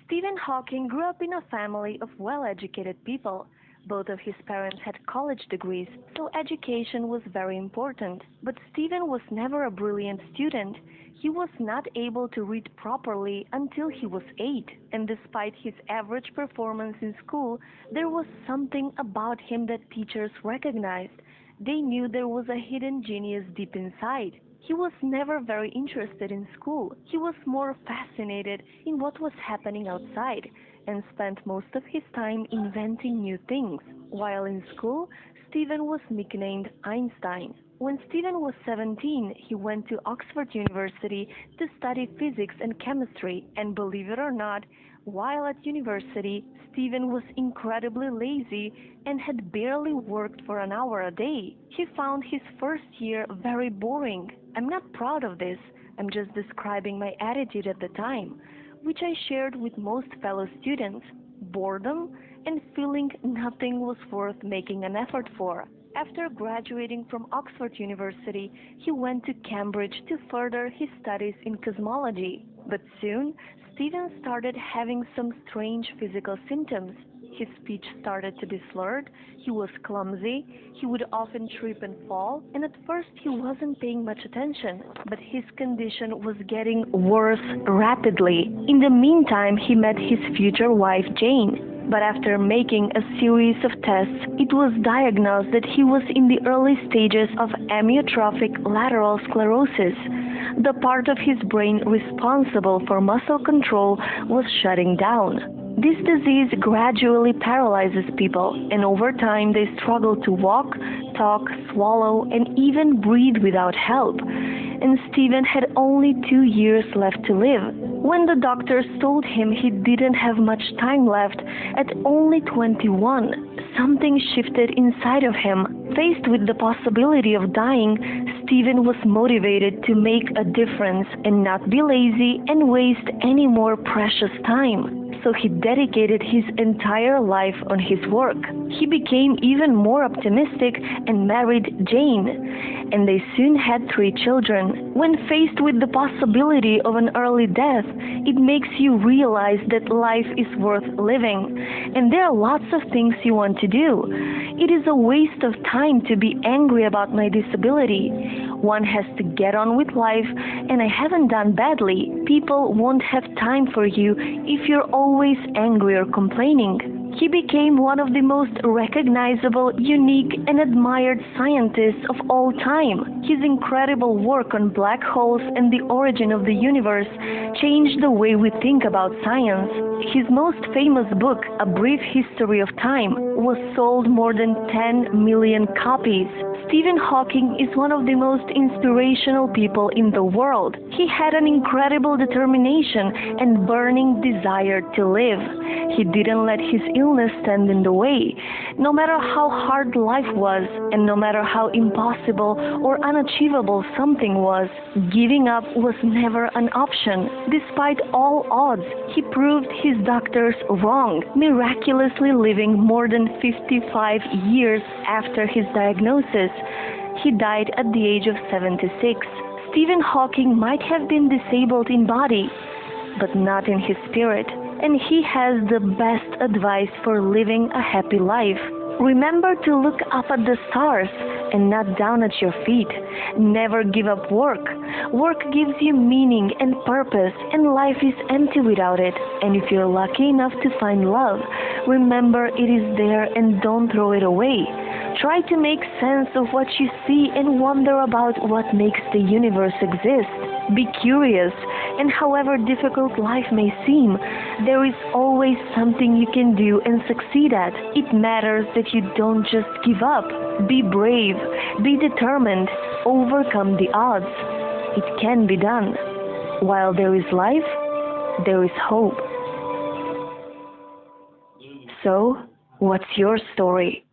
Stephen Hawking grew up in a family of well-educated people. Both of his parents had college degrees, so education was very important. But Stephen was never a brilliant student. He was not able to read properly until he was 8, and despite his average performance in school, there was something about him that teachers recognized. They knew there was a hidden genius deep inside. He was never very interested in school. He was more fascinated in what was happening outside and spent most of his time inventing new things. While in school, Stephen was nicknamed Einstein. When Stephen was 17, he went to Oxford University to study physics and chemistry, and believe it or not, while at university, Stephen was incredibly lazy and had barely worked for an hour a day. He found his first year very boring. I'm not proud of this, I'm just describing my attitude at the time, which I shared with most fellow students: boredom and feeling nothing was worth making an effort for. After graduating from Oxford University, he went to Cambridge to further his studies in cosmology. But soon, Stephen started having some strange physical symptoms. His speech started to be slurred, he was clumsy, he would often trip and fall, and at first he wasn't paying much attention, but his condition was getting worse rapidly. In the meantime, he met his future wife, Jane. But after making a series of tests, it was diagnosed that he was in the early stages of amyotrophic lateral sclerosis. The part of his brain responsible for muscle control was shutting down. This disease gradually paralyzes people, and over time they struggle to walk, talk, swallow, and even breathe without help. And Stephen had only 2 years left to live. When the doctors told him he didn't have much time left, at only 21, something shifted inside of him. Faced with the possibility of dying, Stephen was motivated to make a difference and not be lazy and waste any more precious time. So he dedicated his entire life on his work. He became even more optimistic and married Jane, and they soon had 3 children. When faced with the possibility of an early death, it makes you realize that life is worth living, and there are lots of things you want to do. It is a waste of time to be angry about my disability. One has to get on with life, and I haven't done badly. People won't have time for you if you're always angry or complaining. He became one of the most recognizable, unique, and admired scientists of all time. His incredible work on black holes and the origin of the universe changed the way we think about science. His most famous book, A Brief History of Time, was sold more than 10 million copies. Stephen Hawking is one of the most inspirational people in the world. He had an incredible determination and burning desire to live. He didn't let his illness stand in the way. No matter how hard life was, and no matter how impossible or unachievable something was, giving up was never an option. Despite all odds, he proved his doctors wrong, miraculously living more than 55 years after his diagnosis. He died at the age of 76. Stephen Hawking might have been disabled in body, but not in his spirit. And he has the best advice for living a happy life. Remember to look up at the stars and not down at your feet. Never give up work. Work gives you meaning and purpose, and life is empty without it. And if you're lucky enough to find love, remember it is there and don't throw it away. Try to make sense of what you see and wonder about what makes the universe exist. Be curious, and however difficult life may seem, there is always something you can do and succeed at. It matters that you don't just give up. Be brave, be determined, overcome the odds. It can be done. While there is life, there is hope. So, what's your story?